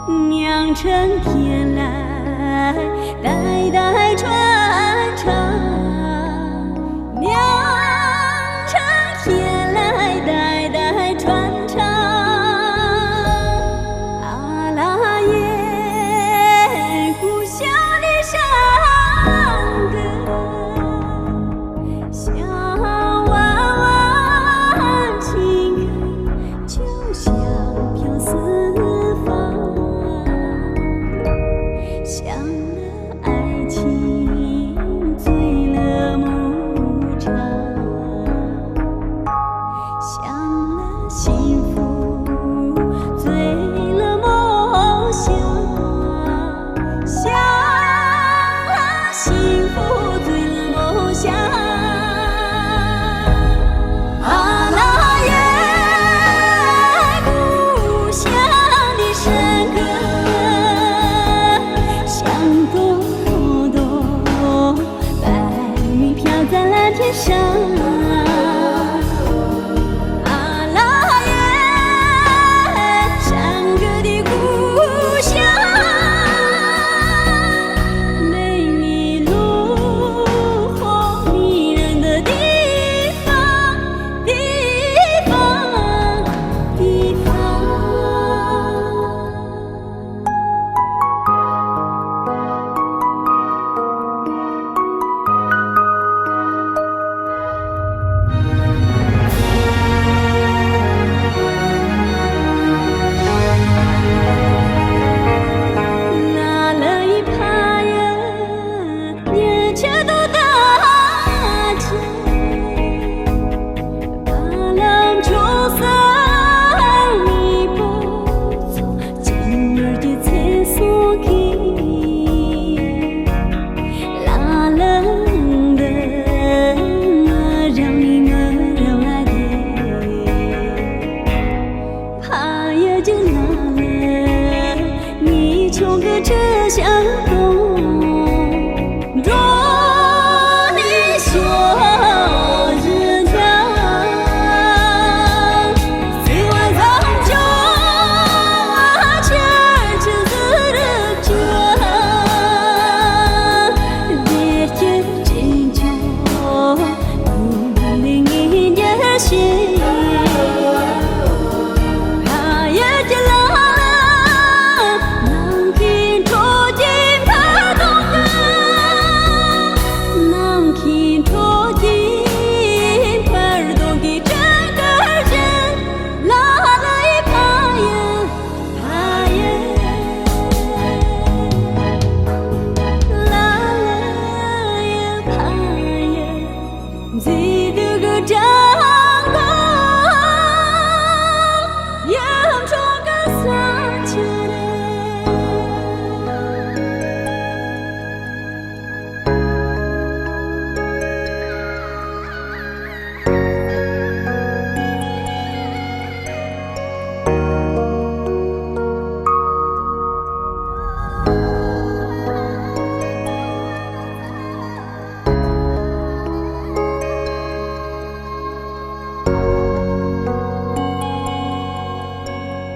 酿成天来，代代传承。酿成天来，代代传承。阿拉耶，故乡的山歌，像弯弯情歌，就像飘四方。想了爱情，醉了牧场；想了幸福，醉了梦想；想了幸福，醉了梦想。阿拉耶，故乡的山歌，像朵朵白云飘在蓝天上。阿拉耶，山歌的故乡，美丽炉火迷人的地方，地方，地方。拿了一耙呀，年前都大着，大郎就算你不走，今儿的厕所去，拉冷的让你们来的，耙呀就拿了，你穷个这厢。